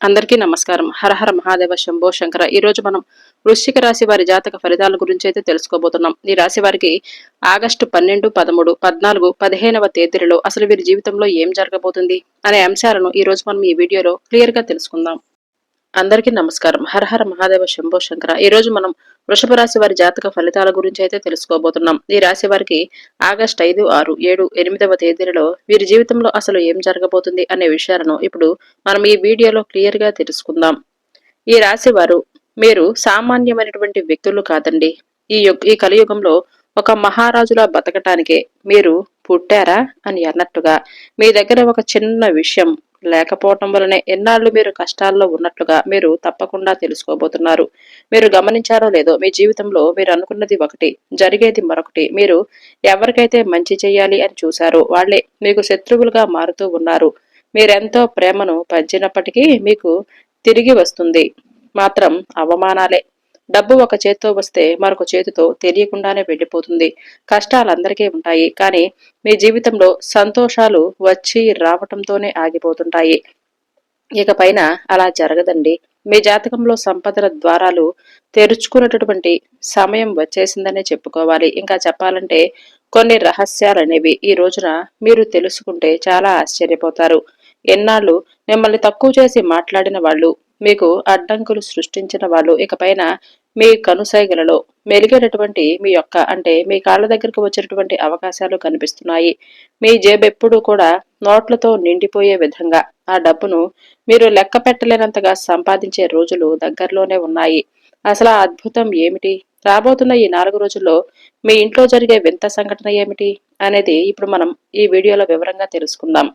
అందరికీ నమస్కారం. హరహర మహాదేవ శంభో శంకర. ఈ రోజు మనం వృశ్చిక రాశి వారి జాతక ఫలితాల గురించి అయితే తెలుసుకోబోతున్నాం. ఈ రాశి వారికి ఆగస్టు 12, 13, 14, 15వ తేదీలలో అసలు వీరి జీవితంలో ఏం జరగబోతుంది అనే అంశాలను ఈ రోజు మనం ఈ వీడియోలో క్లియర్ గా తెలుసుకుందాం. అందరికీ నమస్కారం. హరహర మహాదేవ శంభో శంకర. ఈ రోజు మనం వృషభ రాశి వారి జాతక ఫలితాల గురించి అయితే తెలుసుకోబోతున్నాం. ఈ రాశి వారికి ఆగస్టు 5, 6, 7, 8వ తేదీలలో వీరి జీవితంలో అసలు ఏం జరగబోతుంది అనే విషయాలను ఇప్పుడు మనం ఈ వీడియోలో క్లియర్ గా తెలుసుకుందాం. ఈ రాశి వారు మీరు సామాన్యమైనటువంటి వ్యక్తులు కాదండి. ఈ కలియుగంలో ఒక మహారాజులా బతకటానికే మీరు పుట్టారా అని అన్నట్టుగా మీ దగ్గర ఒక చిన్న విషయం లేకపోవటం వలనే ఎన్నాళ్ళు మీరు కష్టాల్లో ఉన్నట్లుగా మీరు తప్పకుండా తెలుసుకోబోతున్నారు. మీరు గమనించారో లేదో మీ జీవితంలో మీరు అనుకున్నది ఒకటి, జరిగేది మరొకటి. మీరు ఎవరికైతే మంచి చెయ్యాలి అని చూశారో వాళ్లే మీకు శత్రువులుగా మారుతూ ఉన్నారు. మీరెంతో ప్రేమను పంచినప్పటికీ మీకు తిరిగి వస్తుంది మాత్రం అవమానాలే. డబ్బు ఒక చేత్తో వస్తే మరొక చేతితో తెలియకుండానే వెళ్లిపోతుంది. కష్టాలందరికీ ఉంటాయి, కానీ మీ జీవితంలో సంతోషాలు వచ్చి రావటంతోనే ఆగిపోతుంటాయి. ఇక పైన అలా జరగదండి. మీ జాతకంలో సంపదల ద్వారాలు తెరుచుకున్నటువంటి సమయం వచ్చేసిందనే చెప్పుకోవాలి. ఇంకా చెప్పాలంటే కొన్ని రహస్యాలనేవి ఈ రోజున మీరు తెలుసుకుంటే చాలా ఆశ్చర్యపోతారు. ఎన్నాళ్ళు మిమ్మల్ని తక్కువ చేసి మాట్లాడిన వాళ్ళు, మీకు అడ్డంకులు సృష్టించిన వాళ్ళు ఇకపైన మీ కనుసైగలలో మెలిగేటటువంటి మీ యొక్క అంటే మీ కాళ్ళ దగ్గరకు వచ్చినటువంటి అవకాశాలు కనిపిస్తున్నాయి. మీ జేబెప్పుడు కూడా నోట్లతో నిండిపోయే విధంగా ఆ డబ్బును మీరు లెక్క పెట్టలేనంతగా సంపాదించే రోజులు దగ్గరలోనే ఉన్నాయి. అసలు ఆ అద్భుతం ఏమిటి? రాబోతున్న ఈ 4 రోజుల్లో మీ ఇంట్లో జరిగే వింత సంఘటన ఏమిటి అనేది ఇప్పుడు మనం ఈ వీడియోలో వివరంగా తెలుసుకుందాం.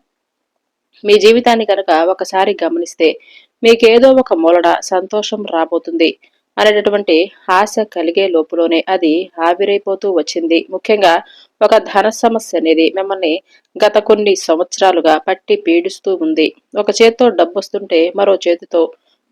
మీ జీవితాన్ని కనుక ఒకసారి గమనిస్తే మీకేదో ఒక మూలన సంతోషం రాబోతుంది అనేటటువంటి ఆశ కలిగే లోపులోనే అది ఆవిరైపోతూ వచ్చింది. ముఖ్యంగా ఒక ధన సమస్య అనేది మిమ్మల్ని గత కొన్ని సంవత్సరాలుగా పట్టి పీడిస్తూ ఉంది. ఒక చేత్తో డబ్బొస్తుంటే మరో చేతితో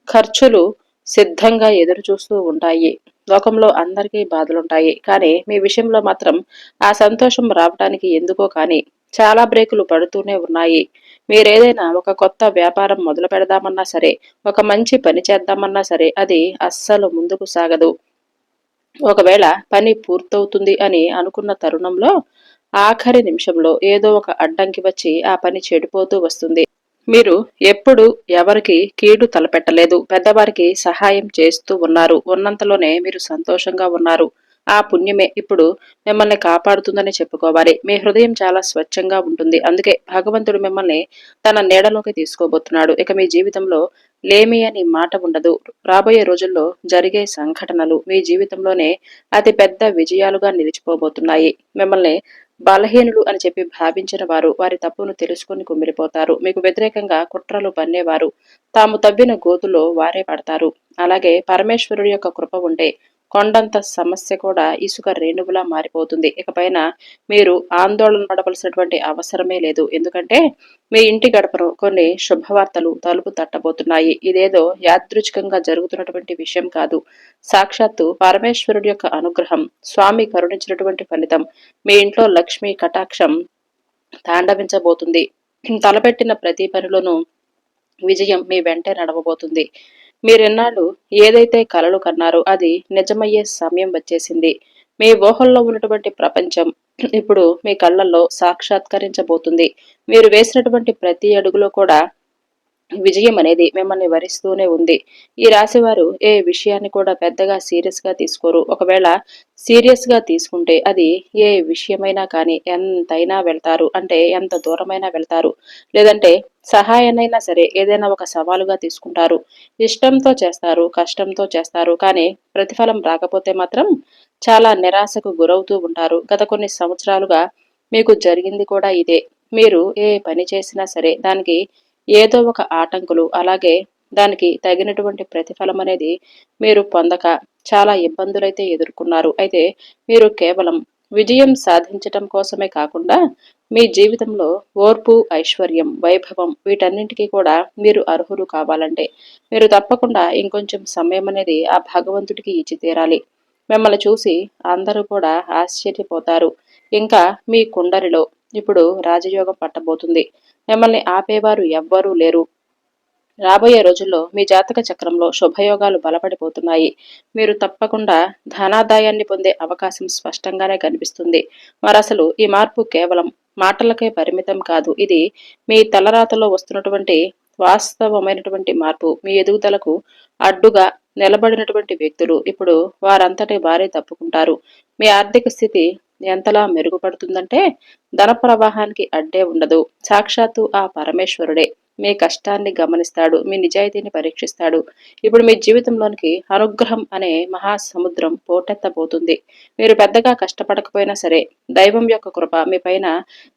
ఖర్చులు సిద్ధంగా ఎదురు చూస్తూ ఉంటాయి. లోకంలో అందరికీ బాధలుంటాయి, కానీ మీ విషయంలో మాత్రం ఆ సంతోషం రావటానికి ఎందుకో కానీ చాలా బ్రేకులు పడుతూనే ఉన్నాయి. మీరేదైనా ఒక కొత్త వ్యాపారం మొదలు పెడదామన్నా సరే, ఒక మంచి పని చేద్దామన్నా సరే అది అస్సలు ముందుకు సాగదు. ఒకవేళ పని పూర్తవుతుంది అని అనుకున్న తరుణంలో ఆఖరి నిమిషంలో ఏదో ఒక అడ్డంకి వచ్చి ఆ పని చెడిపోతూ వస్తుంది. మీరు ఎప్పుడు ఎవరికి కీడు తలపెట్టలేదు. పెద్దవారికి సహాయం చేస్తూ ఉన్నారు. ఉన్నంతలోనే మీరు సంతోషంగా ఉన్నారు. ఆ పుణ్యమే ఇప్పుడు మిమ్మల్ని కాపాడుతుందని చెప్పుకోవాలి. మీ హృదయం చాలా స్వచ్ఛంగా ఉంటుంది. అందుకే భగవంతుడు మిమ్మల్ని తన నీడలోకి తీసుకోబోతున్నాడు. ఇక మీ జీవితంలో లేమి అని మాట ఉండదు. రాబోయే రోజుల్లో జరిగే సంఘటనలు మీ జీవితంలోనే అతి పెద్ద విజయాలుగా నిలిచిపోబోతున్నాయి. మిమ్మల్ని బలహీనులు అని చెప్పి భావించిన వారు వారి తప్పును తెలుసుకుని కుమిలిపోతారు. మీకు వ్యతిరేకంగా కుట్రలు పన్నేవారు తాము తవ్విన గోతులో వారే పడతారు. అలాగే పరమేశ్వరుడి యొక్క కృప ఉంటే కొండంత సమస్య కూడా ఇసుక రేణువులా మారిపోతుంది. ఇకపైన మీరు ఆందోళన పడవలసినటువంటి అవసరమే లేదు. ఎందుకంటే మీ ఇంటి గడపను కొన్ని శుభవార్తలు తలుపు తట్టబోతున్నాయి. ఇదేదో యాదృచ్ఛికంగా జరుగుతున్నటువంటి విషయం కాదు. సాక్షాత్తు పరమేశ్వరుడి యొక్క అనుగ్రహం, స్వామి కరుణించినటువంటి ఫలితం. మీ ఇంట్లో లక్ష్మీ కటాక్షం తాండవించబోతుంది. తలపెట్టిన ప్రతి పనిలోనూ విజయం మీ వెంటే నడవబోతుంది. మీరెన్నాళ్ళు ఏదైతే కలలు కన్నారో అది నిజమయ్యే సమయం వచ్చేసింది. మీ ఊహల్లో ఉన్నటువంటి ప్రపంచం ఇప్పుడు మీ కళ్ళల్లో సాక్షాత్కరించబోతుంది. మీరు వేసినటువంటి ప్రతి అడుగులో కూడా విజయం అనేది మిమ్మల్ని వరిస్తూనే ఉంది. ఈ రాశి వారు ఏ విషయాన్ని కూడా పెద్దగా సీరియస్ గా తీసుకోరు. ఒకవేళ సీరియస్ గా తీసుకుంటే అది ఏ విషయమైనా కానీ ఎంతైనా వెళ్తారు, అంటే ఎంత దూరమైనా వెళ్తారు. లేదంటే సహాయాన్నైనా సరే ఏదైనా ఒక సవాలుగా తీసుకుంటారు. ఇష్టంతో చేస్తారు, కష్టంతో చేస్తారు, కానీ ప్రతిఫలం రాకపోతే మాత్రం చాలా నిరాశకు గురవుతూ ఉంటారు. గత కొన్ని సంవత్సరాలుగా మీకు జరిగింది కూడా ఇదే. మీరు ఏ పని చేసినా సరే దానికి ఏదో ఒక ఆటంకులు, అలాగే దానికి తగినటువంటి ప్రతిఫలం అనేది మీరు పొందక చాలా ఇబ్బందులైతే ఎదుర్కొన్నారు. అయితే మీరు కేవలం విజయం సాధించటం కోసమే కాకుండా మీ జీవితంలో ఓర్పు, ఐశ్వర్యం, వైభవం వీటన్నింటికీ కూడా మీరు అర్హులు కావాలంటే మీరు తప్పకుండా ఇంకొంచెం సమయం అనేది ఆ భగవంతుడికి ఇచ్చి తీరాలి. మిమ్మల్ని చూసి అందరూ కూడా ఆశ్చర్యపోతారు. ఇంకా మీ కుండలిలో ఇప్పుడు రాజయోగం పట్టబోతుంది. మిమ్మల్ని ఆపేవారు ఎవ్వరూ లేరు. రాబోయే రోజుల్లో మీ జాతక చక్రంలో శుభయోగాలు బలపడిపోతున్నాయి. మీరు తప్పకుండా ధనాదాయాన్ని పొందే అవకాశం స్పష్టంగానే కనిపిస్తుంది. మరసలు ఈ మార్పు కేవలం మాటలకే పరిమితం కాదు. ఇది మీ తలరాతలో వస్తున్నటువంటి వాస్తవమైనటువంటి మార్పు. మీ ఎదుగుదలకు అడ్డుగా నిలబడినటువంటి వ్యక్తులు ఇప్పుడు వారంతటి వారే తప్పుకుంటారు. మీ ఆర్థిక స్థితి ఎంతలా మెరుగుపడుతుందంటే ధన ప్రవాహానికి అడ్డే ఉండదు. సాక్షాత్తు ఆ పరమేశ్వరుడే మీ కష్టాన్ని గమనిస్తాడు. మీ నిజాయితీని పరీక్షిస్తాడు. ఇప్పుడు మీ జీవితంలోనికి అనుగ్రహం అనే మహాసముద్రం పోటెత్తబోతుంది. మీరు పెద్దగా కష్టపడకపోయినా సరే దైవం యొక్క కృప మీ పైన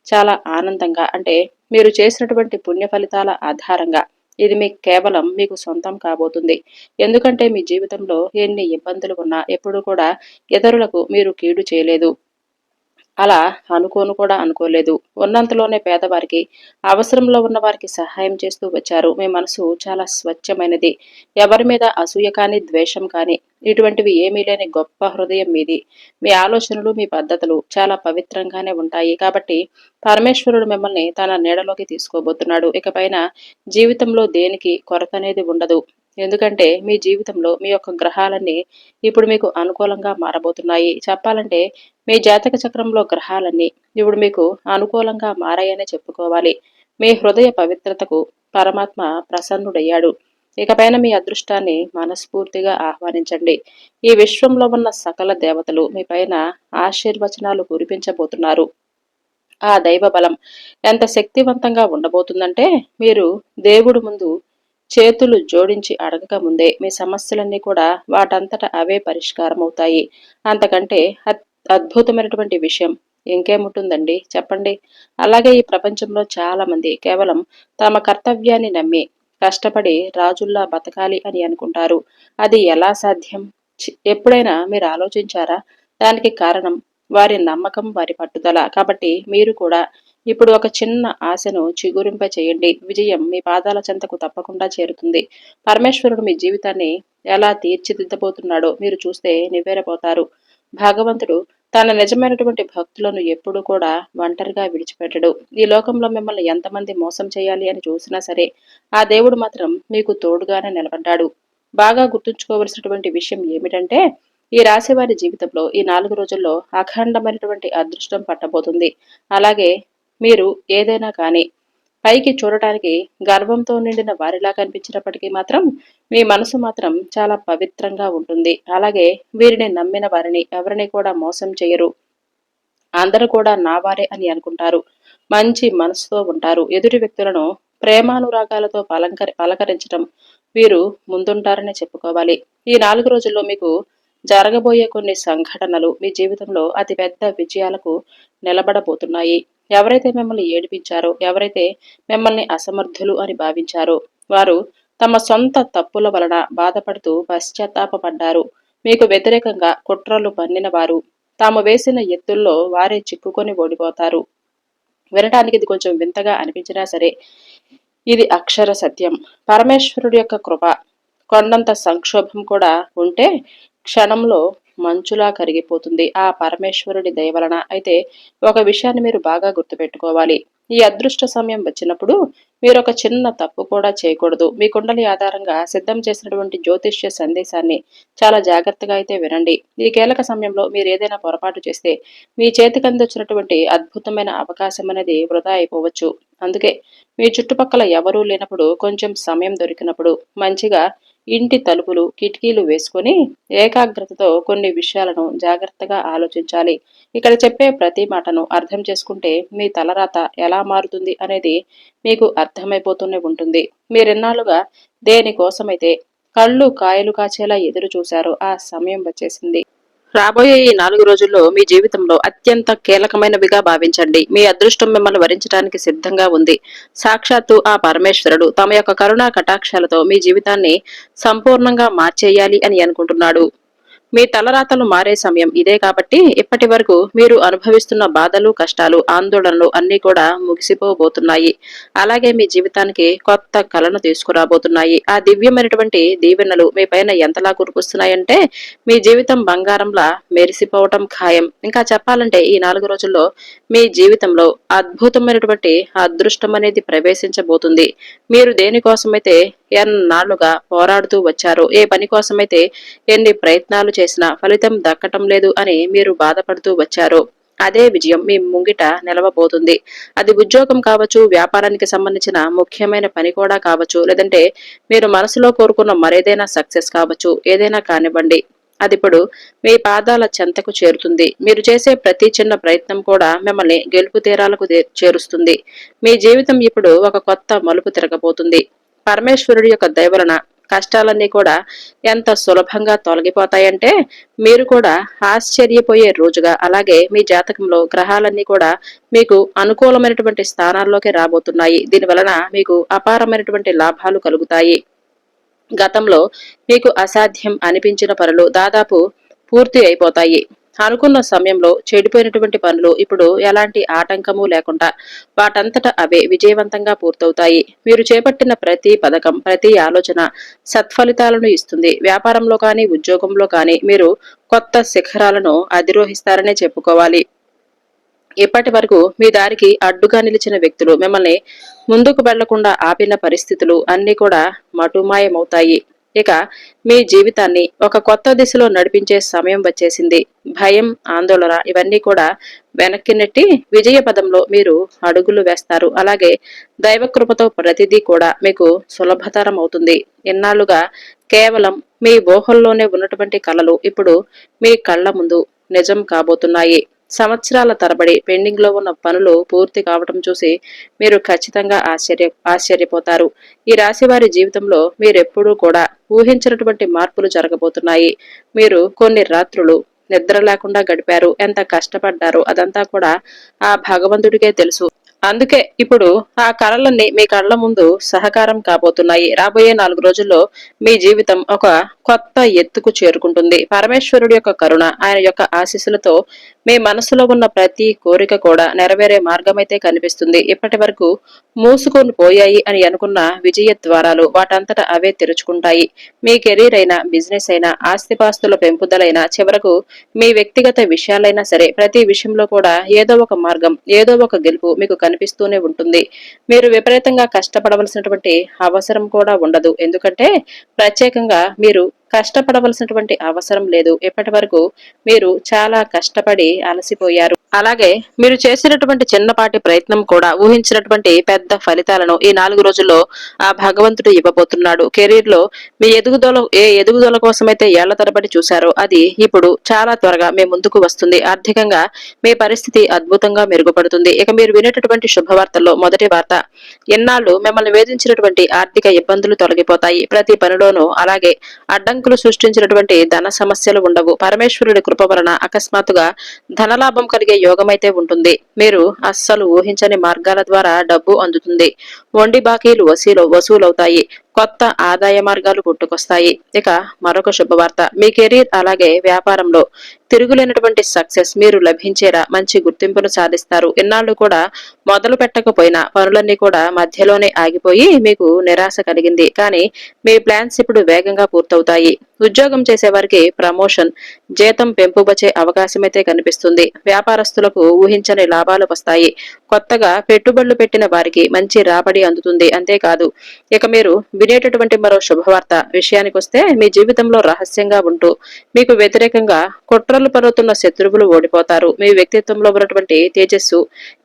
చాలా ఆనందంగా, అంటే మీరు చేసినటువంటి పుణ్య ఫలితాల ఆధారంగా ఇది మీకు కేవలం మీకు సొంతం కాబోతుంది. ఎందుకంటే మీ జీవితంలో ఎన్ని ఇబ్బందులు ఉన్నా ఎప్పుడు కూడా ఇతరులకు మీరు కీడు చేయలేదు. అలా కూడా అనుకోలేదు. ఉన్నంతలోనే పేదవారికి, అవసరంలో ఉన్న వారికి సహాయం చేస్తూ వచ్చారు. మీ మనసు చాలా స్వచ్ఛమైనది. ఎవరి మీద అసూయ కానీ, ద్వేషం కానీ ఇటువంటివి ఏమీ లేని గొప్ప హృదయం మీది. మీ ఆలోచనలు, మీ పద్ధతులు చాలా పవిత్రంగానే ఉంటాయి. కాబట్టి పరమేశ్వరుడు మిమ్మల్ని తన నీడలోకి తీసుకోబోతున్నాడు. ఇకపైన జీవితంలో దేనికి కొరత అనేది ఉండదు. ఎందుకంటే మీ జీవితంలో మీ యొక్క గ్రహాలన్నీ ఇప్పుడు మీకు అనుకూలంగా మారబోతున్నాయి. చెప్పాలంటే మీ జాతక చక్రంలో గ్రహాలన్నీ ఇప్పుడు మీకు అనుకూలంగా మారాయనే చెప్పుకోవాలి. మీ హృదయ పవిత్రతకు పరమాత్మ ప్రసన్నుడయ్యాడు. ఇకపైన మీ అదృష్టాన్ని మనస్ఫూర్తిగా ఆహ్వానించండి. ఈ విశ్వంలో ఉన్న సకల దేవతలు మీ పైన ఆశీర్వచనాలు కురిపించబోతున్నారు. ఆ దైవ బలం ఎంత శక్తివంతంగా ఉండబోతుందంటే మీరు దేవుడు ముందు చేతులు జోడించి అడగక ముందే మీ సమస్యలన్నీ కూడా వాటంతట అవే పరిష్కారం అవుతాయి. అంతకంటే అద్భుతమైనటువంటి విషయం ఇంకేముంటుందండి చెప్పండి. అలాగే ఈ ప్రపంచంలో చాలా మంది కేవలం తమ కర్తవ్యాన్ని నమ్మి కష్టపడి రాజుల్లా బతకాలి అని అనుకుంటారు. అది ఎలా సాధ్యం? ఎప్పుడైనా మీరు ఆలోచించారా? దానికి కారణం వారి నమ్మకం, వారి పట్టుదల. కాబట్టి మీరు కూడా ఇప్పుడు ఒక చిన్న ఆశను చిగురింప చేయండి. విజయం మీ పాదాల చెంతకు తప్పకుండా చేరుతుంది. పరమేశ్వరుడు మీ జీవితాన్ని ఎలా తీర్చిదిద్దబోతున్నాడో మీరు చూస్తే నివ్వెరపోతారు. భగవంతుడు తన నిజమైనటువంటి భక్తులను ఎప్పుడూ కూడా ఒంటరిగా విడిచిపెట్టడు. ఈ లోకంలో మిమ్మల్ని ఎంతమంది మోసం చేయాలి అని చూసినా సరే ఆ దేవుడు మాత్రం మీకు తోడుగానే నిలబడ్డాడు. బాగా గుర్తుంచుకోవలసినటువంటి విషయం ఏమిటంటే ఈ రాశి వారి జీవితంలో ఈ 4 రోజుల్లో అఖండమైనటువంటి అదృష్టం పట్టబోతుంది. అలాగే మీరు ఏదైనా కానీ పైకి చూడటానికి గర్వంతో నిండిన వారిలా కనిపించినప్పటికీ మాత్రం మీ మనసు మాత్రం చాలా పవిత్రంగా ఉంటుంది. అలాగే వీరిని నమ్మిన వారిని ఎవరిని కూడా మోసం చేయరు. అందరూ కూడా నా వారే అని అనుకుంటారు. మంచి మనసుతో ఉంటారు. ఎదుటి వ్యక్తులను ప్రేమానురాగాలతో పలకరించడం వీరు ముందుంటారని చెప్పుకోవాలి. ఈ 4 రోజుల్లో మీకు జరగబోయే కొన్ని సంఘటనలు మీ జీవితంలో అతిపెద్ద విజయాలకు నిలబడబోతున్నాయి. ఎవరైతే మిమ్మల్ని ఏడిపించారో, ఎవరైతే మిమ్మల్ని అసమర్థులు అని భావించారో వారు తమ సొంత తప్పుల వలన బాధపడుతూ పశ్చాత్తాపపడ్డారు. మీకు వ్యతిరేకంగా కుట్రలు పన్నిన వారు తాము వేసిన ఎత్తుల్లో వారే చిక్కుకొని ఓడిపోతారు. వినటానికి ఇది కొంచెం వింతగా అనిపించినా సరే ఇది అక్షర సత్యం. పరమేశ్వరుడి యొక్క కృప కొండంత సంక్షోభం కూడా ఉంటే క్షణంలో మంచులా కరిగిపోతుంది ఆ పరమేశ్వరుడి దయవలన. అయితే ఒక విషయాన్ని మీరు బాగా గుర్తుపెట్టుకోవాలి. ఈ అదృష్ట సమయం వచ్చినప్పుడు మీరు ఒక చిన్న తప్పు కూడా చేయకూడదు. మీ కుండలి ఆధారంగా సిద్ధం చేసినటువంటి జ్యోతిష్య సందేశాన్ని చాలా జాగ్రత్తగా అయితే వినండి. ఈ కీలక సమయంలో మీరు ఏదైనా పొరపాటు చేస్తే మీ చేతికి అందించినటువంటి అద్భుతమైన అవకాశం అనేది వృధా అయిపోవచ్చు. అందుకే మీ చుట్టుపక్కల ఎవరూ లేనప్పుడు, కొంచెం సమయం దొరికినప్పుడు మంచిగా ఇంటి తలుపులు, కిటికీలు వేసుకొని ఏకాగ్రతతో కొన్ని విషయాలను జాగ్రత్తగా ఆలోచించాలి. ఇక్కడ చెప్పే ప్రతి మాటను అర్థం చేసుకుంటే మీ తలరాత ఎలా మారుతుంది అనేది మీకు అర్థమైపోతూనే ఉంటుంది. మీరెన్నాళ్ళుగా దేనికోసమైతే కళ్ళు కాయలు కాచేలా ఎదురు చూశారో ఆ సమయం వచ్చేసింది. రాబోయే ఈ 4 రోజుల్లో మీ జీవితంలో అత్యంత కీలకమైనవిగా భావించండి. మీ అదృష్టం మిమ్మల్ని వరించడానికి సిద్ధంగా ఉంది. సాక్షాత్తు ఆ పరమేశ్వరుడు తమ యొక్క కరుణా కటాక్షాలతో మీ జీవితాన్ని సంపూర్ణంగా మార్చేయాలి అని అనుకుంటున్నాడు. మీ తలరాతలు మారే సమయం ఇదే కాబట్టి ఇప్పటి వరకు మీరు అనుభవిస్తున్న బాధలు, కష్టాలు, ఆందోళనలు అన్నీ కూడా ముగిసిపోబోతున్నాయి. అలాగే మీ జీవితానికి కొత్త కలను తీసుకురాబోతున్నాయి. ఆ దివ్యమైనటువంటి దీవెనలు మీ పైన ఎంతలా కురిపిస్తున్నాయంటే మీ జీవితం బంగారంలా మెరిసిపోవటం ఖాయం. ఇంకా చెప్పాలంటే ఈ 4 రోజుల్లో మీ జీవితంలో అద్భుతమైనటువంటి అదృష్టం అనేది ప్రవేశించబోతుంది. మీరు దేనికోసమైతే ఎన్నాళ్లుగా పోరాడుతూ వచ్చారో, ఏ పని కోసమైతే ఎన్ని ప్రయత్నాలు చేసినా ఫలితం దక్కటం లేదు అని మీరు బాధపడుతూ వచ్చారో అదే విజయం మీ ముంగిట నిలవబోతుంది. అది ఉద్యోగం కావచ్చు, వ్యాపారానికి సంబంధించిన ముఖ్యమైన పని కూడా కావచ్చు, లేదంటే మీరు మనసులో కోరుకున్న మరేదైనా సక్సెస్ కావచ్చు, ఏదైనా కానివ్వండి. అదిప్పుడు మీ పాదాల చెంతకు చేరుతుంది. మీరు చేసే ప్రతి చిన్న ప్రయత్నం కూడా మిమ్మల్ని గెలుపు తీరాలకు చేరుస్తుంది. మీ జీవితం ఇప్పుడు ఒక కొత్త మలుపు తిరగబోతుంది. పరమేశ్వరుడి యొక్క దయ వలన కష్టాలన్నీ కూడా ఎంత సులభంగా తొలగిపోతాయంటే మీరు కూడా ఆశ్చర్యపోయే రోజుగా, అలాగే మీ జాతకంలో గ్రహాలన్నీ కూడా మీకు అనుకూలమైనటువంటి స్థానాల్లోకి రాబోతున్నాయి. దీనివలన మీకు అపారమైనటువంటి లాభాలు కలుగుతాయి. గతంలో మీకు అసాధ్యం అనిపించిన పనులు దాదాపు పూర్తి అయిపోతాయి. అనుకున్న సమయంలో చెడిపోయినటువంటి పనులు ఇప్పుడు ఎలాంటి ఆటంకము లేకుండా వాటంతట అవే విజయవంతంగా పూర్తవుతాయి. మీరు చేపట్టిన ప్రతి పథకం, ప్రతి ఆలోచన సత్ఫలితాలను ఇస్తుంది. వ్యాపారంలో కానీ, ఉద్యోగంలో కానీ మీరు కొత్త శిఖరాలను అధిరోహిస్తారనే చెప్పుకోవాలి. ఇప్పటి వరకు మీ దారికి అడ్డుగా నిలిచిన వ్యక్తులు, మిమ్మల్ని ముందుకు వెళ్లకుండా ఆపిన పరిస్థితులు అన్ని కూడా మటుమాయమవుతాయి. ఇక మీ జీవితాన్ని ఒక కొత్త దిశలో నడిపించే సమయం వచ్చేసింది. భయం, ఆందోళన ఇవన్నీ కూడా వెనక్కి నెట్టి విజయ పదంలో మీరు అడుగులు వేస్తారు. అలాగే దైవకృపతో ప్రతిదీ కూడా మీకు సులభతరం అవుతుంది. ఇన్నాళ్లుగా కేవలం మీ ఊహల్లోనే ఉన్నటువంటి కలలు ఇప్పుడు మీ కళ్ల ముందు నిజం కాబోతున్నాయి. సంవత్సరాల తరబడి పెండింగ్ లో ఉన్న పనులు పూర్తి కావటం చూసి మీరు ఖచ్చితంగా ఆశ్చర్యపోతారు. ఈ రాశి వారి జీవితంలో మీరెప్పుడూ కూడా ఊహించినటువంటి మార్పులు జరగబోతున్నాయి. మీరు కొన్ని రాత్రులు నిద్ర లేకుండా గడిపారు. ఎంత కష్టపడ్డారో అదంతా కూడా ఆ భగవంతుడికే తెలుసు. అందుకే ఇప్పుడు ఆ కళలన్నీ మీ కళ్ళ ముందు సహకారం కాబోతున్నాయి. రాబోయే 4 రోజుల్లో మీ జీవితం ఒక కొత్త ఎత్తుకు చేరుకుంటుంది. పరమేశ్వరుడి యొక్క కరుణ, ఆయన యొక్క ఆశీస్సులతో మీ మనసులో ఉన్న ప్రతి కోరిక కూడా నెరవేరే మార్గమైతే కనిపిస్తుంది. ఇప్పటి వరకు మూసుకొని పోయాయి అని అనుకున్న విజయ ద్వారాలు వాటంతట అవే తెరుచుకుంటాయి. మీ కెరీర్ అయినా, బిజినెస్ అయినా, ఆస్తిపాస్తుల పెంపుదలైనా, చివరకు మీ వ్యక్తిగత విషయాలైనా సరే ప్రతి విషయంలో కూడా ఏదో ఒక మార్గం, ఏదో ఒక గెలుపు మీకు కనిపిస్తూనే ఉంటుంది. మీరు విపరీతంగా కష్టపడవలసినటువంటి అవసరం కూడా ఉండదు. ఎందుకంటే ప్రత్యేకంగా మీరు కష్టపడవలసినటువంటి అవసరం లేదు. ఇప్పటి వరకు మీరు చాలా కష్టపడి అలసిపోయారు. అలాగే మీరు చేసినటువంటి చిన్నపాటి ప్రయత్నం కూడా ఊహించినటువంటి పెద్ద ఫలితాలను ఈ 4 రోజుల్లో ఆ భగవంతుడు ఇవ్వబోతున్నాడు. కెరీర్ లో మీ ఎదుగుదల కోసమైతే ఏళ్ల తరబడి చూశారో అది ఇప్పుడు చాలా త్వరగా మీ ముందుకు వస్తుంది. ఆర్థికంగా మీ పరిస్థితి అద్భుతంగా మెరుగుపడుతుంది. ఇక మీరు వినేటటువంటి శుభవార్తల్లో మొదటి వార్త, ఎన్నాళ్ళు మిమ్మల్ని వేధించినటువంటి ఆర్థిక ఇబ్బందులు తొలగిపోతాయి. ప్రతి పనిలోనూ అలాగే అడ్డంకులు సృష్టించినటువంటి ధన సమస్యలు ఉండవు. పరమేశ్వరుడి కృప వలన అకస్మాత్తుగా ధనలాభం కలిగే యోగమైతే ఉంటుంది. మీరు అస్సలు ఊహించని మార్గాల ద్వారా డబ్బు అందుతుంది. మొండి బాకీలు వసూలవుతాయి. కొత్త ఆదాయ మార్గాలు పుట్టుకొస్తాయి. ఇక మరొక శుభవార్త, మీ కెరీర్ అలాగే వ్యాపారంలో తిరుగులేనటువంటి సక్సెస్ మీరు లభించేలా మంచి గుర్తింపును సాధిస్తారు. ఇన్నాళ్లు కూడా మొదలు పెట్టకపోయినా పనులన్నీ కూడా మధ్యలోనే ఆగిపోయి మీకు నిరాశ కలిగింది. కానీ మీ ప్లాన్స్ ఇప్పుడు వేగంగా పూర్తవుతాయి. ఉద్యోగం చేసేవారికి ప్రమోషన్, జీతం పెంపు వచ్చే అవకాశమైతే కనిపిస్తుంది. వ్యాపారస్తులకు ఊహించని లాభాలు వస్తాయి. కొత్తగా పెట్టుబడులు పెట్టిన వారికి మంచి రాబడి అందుతుంది. అంతేకాదు ఇక మీరు వినేటటువంటి మరో శుభవార్త విషయానికొస్తే, మీ జీవితంలో రహస్యంగా ఉంటూ మీకు వ్యతిరేకంగా కుట్రలు పరుతున్న శత్రువులు ఓడిపోతారు. మీ వ్యక్తిత్వంలో ఉన్నటువంటి తేజస్సు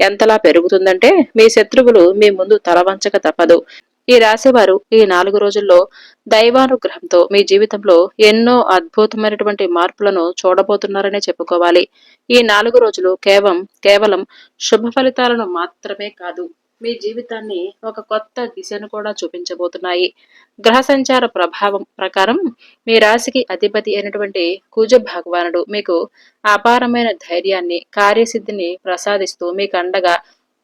ఎంతలా పెరుగుతుందంటే మీ శత్రువులు మీ ముందు తలవంచక తప్పదు. ఈ రాశివారు ఈ 4 రోజుల్లో దైవానుగ్రహంతో మీ జీవితంలో ఎన్నో అద్భుతమైనటువంటి మార్పులను చూడబోతున్నారనే చెప్పుకోవాలి. ఈ 4 రోజులు కేవలం శుభ ఫలితాలను మాత్రమే కాదు, మీ జీవితాన్ని ఒక కొత్త దిశను కూడా చూపించబోతున్నాయి. గ్రహ సంచార ప్రభావం ప్రకారం మీ రాశికి అధిపతి అయినటువంటి కుజ భగవానుడు మీకు అపారమైన ధైర్యాన్ని, కార్యసిద్ధిని ప్రసాదిస్తూ మీకు అండగా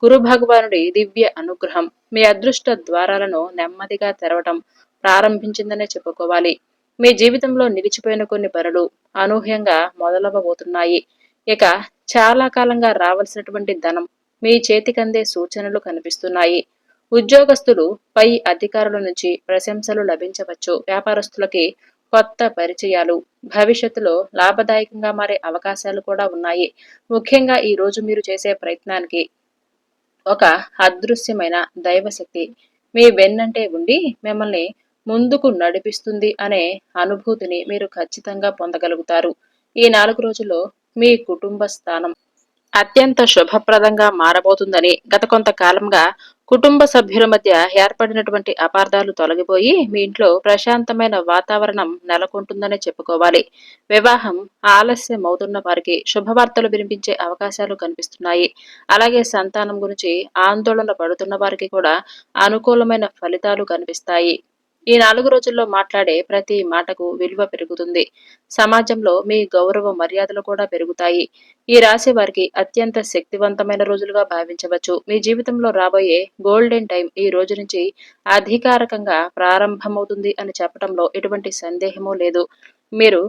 గురు భగవానుడి దివ్య అనుగ్రహం మీ అదృష్ట ద్వారాలను నెమ్మదిగా తెరవటం ప్రారంభించిందనే చెప్పుకోవాలి. మీ జీవితంలో నిలిచిపోయిన కొన్ని పనులు అనూహ్యంగా మొదలవ్వబోతున్నాయి. ఇక చాలా కాలంగా రావాల్సినటువంటి ధనం మీ చేతికందే సూచనలు కనిపిస్తున్నాయి. ఉద్యోగస్తులు పై అధికారుల నుంచి ప్రశంసలు లభించవచ్చు. వ్యాపారస్తులకి కొత్త పరిచయాలు, భవిష్యత్తులో లాభదాయకంగా మారే అవకాశాలు కూడా ఉన్నాయి. ముఖ్యంగా ఈ రోజు మీరు చేసే ప్రయత్నానికి ఒక అదృశ్యమైన దైవశక్తి మీ వెన్నంటే ఉండి మిమ్మల్ని ముందుకు నడిపిస్తుంది అనే అనుభూతిని మీరు ఖచ్చితంగా పొందగలుగుతారు. ఈ 4 రోజుల్లో మీ కుటుంబ స్థానం అత్యంత శుభప్రదంగా మారబోతుందని, గత కొంతకాలంగా కుటుంబ సభ్యుల మధ్య ఏర్పడినటువంటి అపార్థాలు తొలగిపోయి మీ ఇంట్లో ప్రశాంతమైన వాతావరణం నెలకొంటుందనే చెప్పుకోవాలి. వివాహం ఆలస్యమవుతున్న వారికి శుభవార్తలు వినిపించే అవకాశాలు కనిపిస్తున్నాయి. అలాగే సంతానం గురించి ఆందోళన పడుతున్న వారికి కూడా అనుకూలమైన ఫలితాలు కనిపిస్తాయి. ఈ 4 రోజుల్లో మాట్లాడే ప్రతి మాటకు విలువ పెరుగుతుంది. సమాజంలో మీ గౌరవ మర్యాదలు కూడా పెరుగుతాయి. ఈ రాశి వారికి అత్యంత శక్తివంతమైన రోజులుగా భావించవచ్చు. మీ జీవితంలో రాబోయే గోల్డెన్ టైం ఈ రోజు నుంచి అధికారికంగా ప్రారంభమవుతుంది అని చెప్పడంలో ఎటువంటి సందేహమూ లేదు. మీరు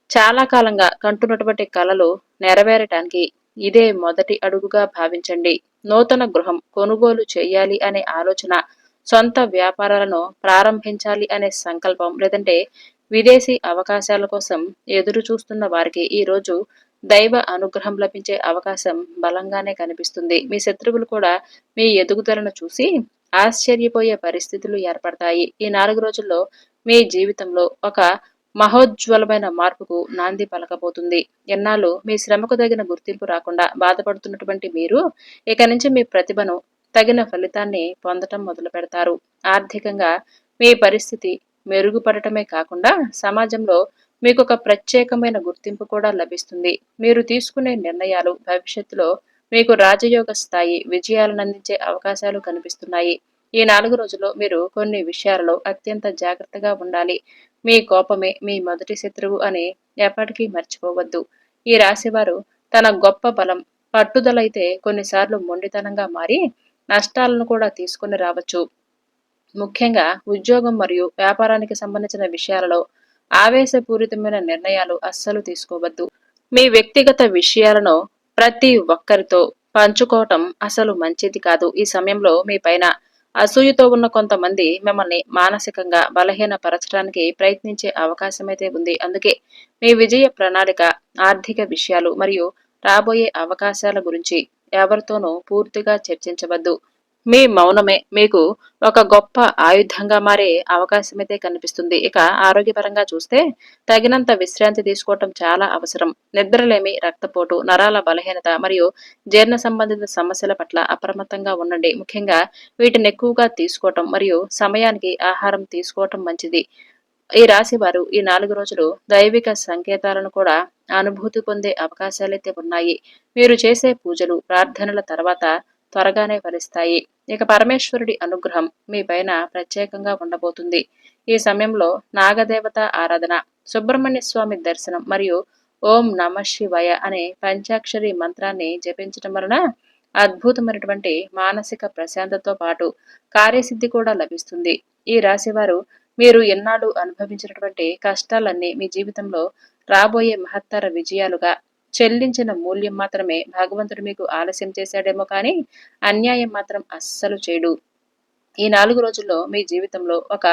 చాలా కాలంగా కంటున్నటువంటి కలలు నెరవేరటానికి ఇదే మొదటి అడుగుగా భావించండి. నూతన గృహం కొనుగోలు చేయాలి అనే ఆలోచన, సొంత వ్యాపారాలను ప్రారంభించాలి అనే సంకల్పం, లేదంటే విదేశీ అవకాశాల కోసం ఎదురు చూస్తున్న వారికి ఈ రోజు దైవ అనుగ్రహం లభించే అవకాశం బలంగానే కనిపిస్తుంది. మీ శత్రువులు కూడా మీ ఎదుగుదలను చూసి ఆశ్చర్యపోయే పరిస్థితులు ఏర్పడతాయి. ఈ 4 రోజుల్లో మీ జీవితంలో ఒక మహోజ్వలమైన మార్పుకు నాంది పలకబోతుంది. ఎన్నాళ్ళు మీ శ్రమకు తగిన గుర్తింపు రాకుండా బాధపడుతున్నటువంటి మీరు ఇక నుంచి మీ ప్రతిభను తగిన ఫలితాన్ని పొందటం మొదలు పెడతారు. ఆర్థికంగా మీ పరిస్థితి మెరుగుపడటమే కాకుండా సమాజంలో మీకు ఒక ప్రత్యేకమైన గుర్తింపు కూడా లభిస్తుంది. మీరు తీసుకునే నిర్ణయాలు భవిష్యత్తులో మీకు రాజయోగ స్థాయి విజయాలను అందించే అవకాశాలు కనిపిస్తున్నాయి. ఈ 4 రోజుల్లో మీరు కొన్ని విషయాలలో అత్యంత జాగ్రత్తగా ఉండాలి. మీ కోపమే మీ మొదటి శత్రువు అని ఎప్పటికీ మర్చిపోవద్దు. ఈ రాశివారు తన గొప్ప బలం పట్టుదలైతే కొన్నిసార్లు మొండితనంగా మారి నష్టాలను కూడా తీసుకుని రావచ్చు. ముఖ్యంగా ఉద్యోగం మరియు వ్యాపారానికి సంబంధించిన విషయాలలో ఆవేశపూరితమైన నిర్ణయాలు అస్సలు తీసుకోవద్దు. మీ వ్యక్తిగత విషయాలను ప్రతి ఒక్కరితో పంచుకోవటం అసలు మంచిది కాదు. ఈ సమయంలో మీ పైన అసూయతో ఉన్న కొంతమంది మిమ్మల్ని మానసికంగా బలహీనపరచడానికి ప్రయత్నించే అవకాశమైతే ఉంది. అందుకే మీ విజయ ప్రణాళిక, ఆర్థిక విషయాలు మరియు రాబోయే అవకాశాల గురించి ఎవరితోనూ పూర్తిగా చర్చించవద్దు. మీ మౌనమే మీకు ఒక గొప్ప ఆయుధంగా మారే అవకాశమైతే కనిపిస్తుంది. ఇక ఆరోగ్యపరంగా చూస్తే తగినంత విశ్రాంతి తీసుకోవటం చాలా అవసరం. నిద్రలేమి, రక్తపోటు, నరాల బలహీనత మరియు జీర్ణ సంబంధిత సమస్యల పట్ల అప్రమత్తంగా ఉండండి. ముఖ్యంగా వీటిని ఎక్కువగా తీసుకోవటం మరియు సమయానికి ఆహారం తీసుకోవటం మంచిది. ఈ రాశి వారు ఈ 4 రోజులు దైవిక సంకేతాలను కూడా అనుభూతి పొందే అవకాశాలైతే ఉన్నాయి. మీరు చేసే పూజలు, ప్రార్థనల తర్వాత త్వరగానే ఫలిస్తాయి. ఇక పరమేశ్వరుడి అనుగ్రహం మీ పైన ప్రత్యేకంగా ఉండబోతుంది. ఈ సమయంలో నాగదేవత ఆరాధన, సుబ్రహ్మణ్య స్వామి దర్శనం మరియు ఓం నమ శివాయ అనే పంచాక్షరి మంత్రాన్ని జపించటం వలన అద్భుతమైనటువంటి మానసిక ప్రశాంతతో పాటు కార్యసిద్ధి కూడా లభిస్తుంది. ఈ రాశివారు మీరు ఎన్నాళ్ళు అనుభవించినటువంటి కష్టాలన్నీ మీ జీవితంలో రాబోయే మహత్తర విజయాలుగా చెల్లించిన మూల్యం మాత్రమే. భగవంతుడు మీకు ఆలస్యం చేశాడేమో కానీ అన్యాయం మాత్రం అస్సలు చేయడు. ఈ 4 రోజుల్లో మీ జీవితంలో ఒక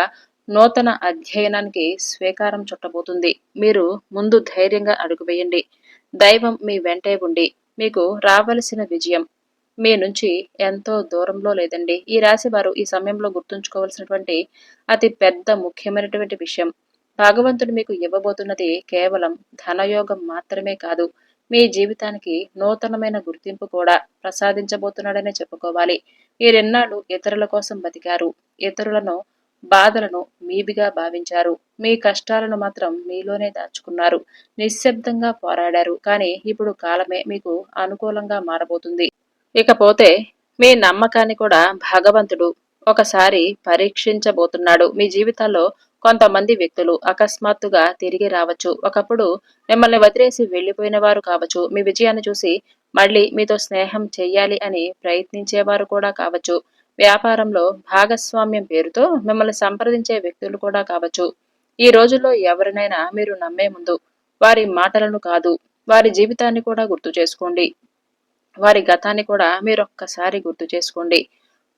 నూతన అధ్యయనానికి స్వీకారం చుట్టబోతుంది. మీరు ముందు ధైర్యంగా అడుగువేయండి. దైవం మీ వెంటే ఉండి మీకు రావలసిన విజయం మీ నుంచి ఎంతో దూరంలో లేదండి. ఈ రాశి వారు ఈ సమయంలో గుర్తుంచుకోవాల్సినటువంటి అతి పెద్ద ముఖ్యమైనటువంటి విషయం, భగవంతుడు మీకు ఇవ్వబోతున్నది కేవలం ధనయోగం మాత్రమే కాదు, మీ జీవితానికి నూతనమైన గుర్తింపు కూడా ప్రసాదించబోతున్నాడనే చెప్పుకోవాలి. మీరెన్నాళ్ళు ఇతరుల కోసం బతికారు, ఇతరులను బాధలను మీవిగా భావించారు, మీ కష్టాలను మాత్రం మీలోనే దాచుకున్నారు, నిశ్శబ్దంగా పోరాడారు. కానీ ఇప్పుడు కాలమే మీకు అనుకూలంగా మారబోతుంది. ఇకపోతే మీ నమ్మకాన్ని కూడా భగవంతుడు ఒకసారి పరీక్షించబోతున్నాడు. మీ జీవితాల్లో కొంతమంది వ్యక్తులు అకస్మాత్తుగా తిరిగి రావచ్చు. ఒకప్పుడు మిమ్మల్ని వదిలేసి వెళ్లిపోయిన వారు కావచ్చు. మీ విజయాన్ని చూసి మళ్ళీ మీతో స్నేహం చెయ్యాలి అని ప్రయత్నించేవారు కూడా కావచ్చు. వ్యాపారంలో భాగస్వామ్యం పేరుతో మిమ్మల్ని సంప్రదించే వ్యక్తులు కూడా కావచ్చు. ఈ రోజుల్లో ఎవరినైనా మీరు నమ్మే ముందు వారి మాటలను కాదు, వారి జీవితాన్ని కూడా గుర్తు చేసుకోండి. వారి గతాన్ని కూడా మీరొక్కసారి గుర్తు చేసుకోండి.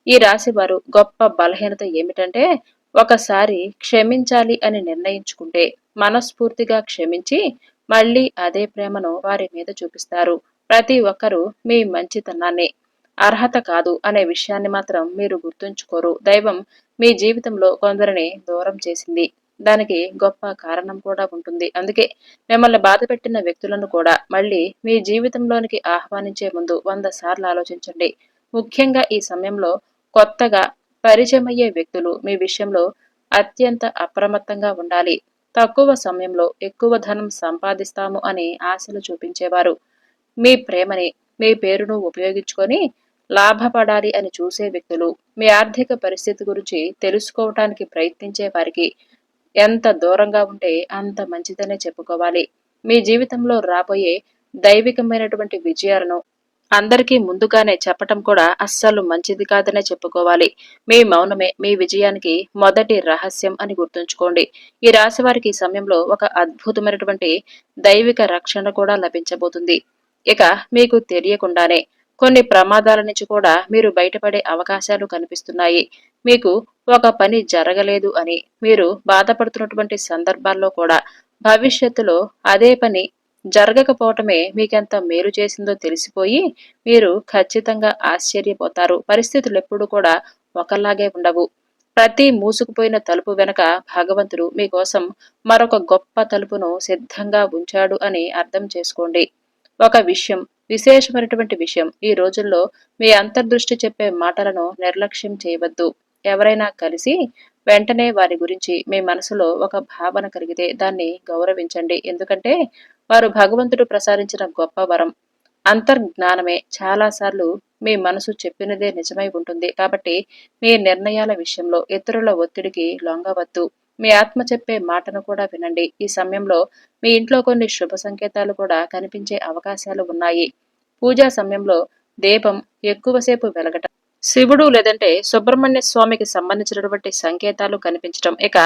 ఈ రాశి వారు గొప్ప బలహీనత ఏమిటంటే, ఒకసారి క్షమించాలి అని నిర్ణయించుకుంటే మనస్ఫూర్తిగా క్షమించి మళ్ళీ అదే ప్రేమను వారి మీద చూపిస్తారు. ప్రతి ఒక్కరూ మీ మంచితనాన్ని, అర్హత కాదు అనే విషయాన్ని మాత్రం మీరు గుర్తుంచుకోరు. దైవం మీ జీవితంలో కొందరిని దూరం చేసింది. దానికి గొప్ప కారణం కూడా ఉంటుంది. అందుకే మిమ్మల్ని బాధపెట్టిన వ్యక్తులను కూడా మళ్ళీ మీ జీవితంలోనికి ఆహ్వానించే ముందు 100 సార్లు ఆలోచించండి. ముఖ్యంగా ఈ సమయంలో కొత్తగా పరిచయమయ్యే వ్యక్తులు మీ విషయంలో అత్యంత అప్రమత్తంగా ఉండాలి. తక్కువ సమయంలో ఎక్కువ ధనం సంపాదిస్తాము అని ఆశలు చూపించేవారు మీ ప్రేమని, మీ పేరును ఉపయోగించుకొని లాభపడాలి అని చూసే వ్యక్తులు, మీ ఆర్థిక పరిస్థితి గురించి తెలుసుకోవటానికి ప్రయత్నించే వారికి ఎంత దూరంగా ఉంటే అంత మంచిదనే చెప్పుకోవాలి. మీ జీవితంలో రాబోయే దైవికమైనటువంటి విజయాలను అందరికీ ముందుగానే చెప్పటం కూడా అస్సలు మంచిది కాదనే చెప్పుకోవాలి. మీ మౌనమే మీ విజయానికి మొదటి రహస్యం అని గుర్తుంచుకోండి. ఈ రాశి వారికి ఈ సమయంలో ఒక అద్భుతమైనటువంటి దైవిక రక్షణ కూడా లభించబోతుంది. ఇక మీకు తెలియకుండానే కొన్ని ప్రమాదాల నుంచి కూడా మీరు బయటపడే అవకాశాలు కనిపిస్తున్నాయి. మీకు ఒక పని జరగలేదు అని మీరు బాధపడుతున్నటువంటి సందర్భాల్లో కూడా భవిష్యత్తులో అదే పని జరగకపోవటమే మీకెంత మేలు చేసిందో తెలిసిపోయి మీరు ఖచ్చితంగా ఆశ్చర్యపోతారు. పరిస్థితులు ఎప్పుడు కూడా ఒకలాగే ఉండవు. ప్రతి మూసుకుపోయిన తలుపు వెనక భగవంతుడు మీకోసం మరొక గొప్ప తలుపును సిద్ధంగా ఉంచాడు అని అర్థం చేసుకోండి. ఒక విషయం, విశేషమైనటువంటి విషయం, ఈ రోజుల్లో మీ అంతర్దృష్టి చెప్పే మాటలను నిర్లక్ష్యం చేయవద్దు. ఎవరైనా కలిసి వెంటనే వారి గురించి మీ మనసులో ఒక భావన కలిగితే దాన్ని గౌరవించండి. ఎందుకంటే వారు భగవంతుడు ప్రసాదించిన గొప్ప వరం. అంతర్జ్ఞానమే చాలాసార్లు మీ మనసు చెప్పినదే నిజమై ఉంటుంది. కాబట్టి మీ నిర్ణయాల విషయంలో ఇతరుల ఒత్తిడికి లొంగవద్దు. మీ ఆత్మ చెప్పే మాటను కూడా వినండి. ఈ సమయంలో మీ ఇంట్లో కొన్ని శుభ సంకేతాలు కూడా కనిపించే అవకాశాలు ఉన్నాయి. పూజా సమయంలో దీపం ఎక్కువసేపు వెలగటం, శివుడు లేదంటే సుబ్రహ్మణ్య స్వామికి సంబంధించినటువంటి సంకేతాలు కనిపించటం, ఇక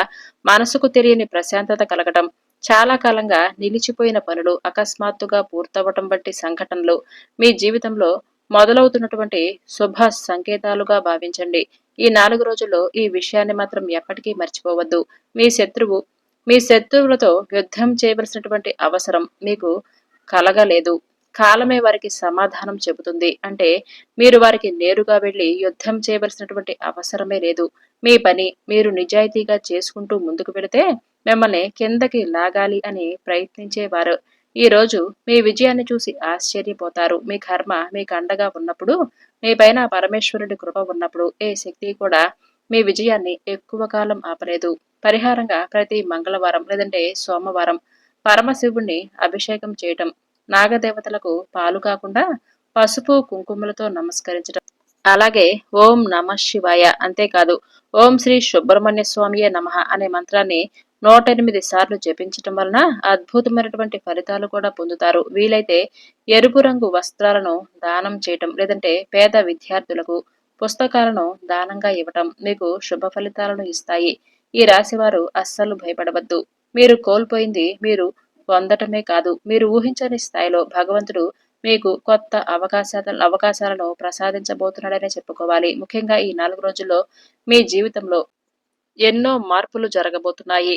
మనసుకు తెలియని ప్రశాంతత కలగటం, చాలా కాలంగా నిలిచిపోయిన పనులు అకస్మాత్తుగా పూర్తవటం వంటి సంఘటనలు మీ జీవితంలో మొదలవుతున్నటువంటి శుభ సంకేతాలుగా భావించండి. ఈ 4 రోజుల్లో ఈ విషయాన్ని మాత్రం ఎప్పటికీ మర్చిపోవద్దు. మీ శత్రువు మీ శత్రువులతో యుద్ధం చేయవలసినటువంటి అవసరం మీకు కలగలేదు. కాలమే వారికి సమాధానం చెబుతుంది. అంటే మీరు వారికి నేరుగా వెళ్లి యుద్ధం చేయవలసినటువంటి అవసరమే లేదు. మీ పని మీరు నిజాయితీగా చేసుకుంటూ ముందుకు వెళితే మిమ్మల్ని కిందకి లాగాలి అని ప్రయత్నించేవారు ఈ రోజు మీ విజయాన్ని చూసి ఆశ్చర్యపోతారు. మీ కర్మ మీకు అండగా ఉన్నప్పుడు, మీ పైన పరమేశ్వరుడి కృప ఉన్నప్పుడు ఏ శక్తి కూడా మీ విజయాన్ని ఎక్కువ కాలం ఆపలేదు. పరిహారంగా ప్రతి మంగళవారం లేదంటే సోమవారం పరమశివుణ్ణి అభిషేకం చేయటం, నాగదేవతలకు పాలు కాకుండా పసుపు కుంకుమలతో నమస్కరించటం, అలాగే ఓం నమ శివాయ, అంతేకాదు ఓం శ్రీ సుబ్రహ్మణ్య స్వామియే నమః అనే మంత్రాన్ని 108 సార్లు జపించటం వలన అద్భుతమైనటువంటి ఫలితాలు కూడా పొందుతారు. వీలైతే ఎరుపు రంగు వస్త్రాలను దానం చేయటం లేదంటే పేద విద్యార్థులకు పుస్తకాలను దానంగా ఇవ్వటం మీకు శుభ ఫలితాలను ఇస్తాయి. ఈ రాశివారు అస్సలు భయపడవద్దు. మీరు కోల్పోయింది మీరు పొందటమే కాదు, మీరు ఊహించని స్థాయిలో భగవంతుడు మీకు కొత్త అవకాశాలను ప్రసాదించబోతున్నాడనే చెప్పుకోవాలి. ముఖ్యంగా ఈ 4 రోజుల్లో మీ జీవితంలో ఎన్నో మార్పులు జరగబోతున్నాయి.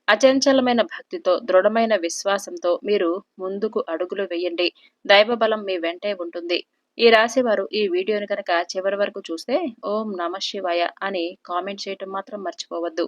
అచంచలమైన భక్తితో, దృఢమైన విశ్వాసంతో మీరు ముందుకు అడుగులు వేయండి. దైవ బలం మీ వెంటే ఉంటుంది. ఈ రాశి వారు ఈ వీడియోని కనుక చివరి వరకు చూస్తే ఓం నమ శివాయ అని కామెంట్ చేయటం మాత్రం మర్చిపోవద్దు.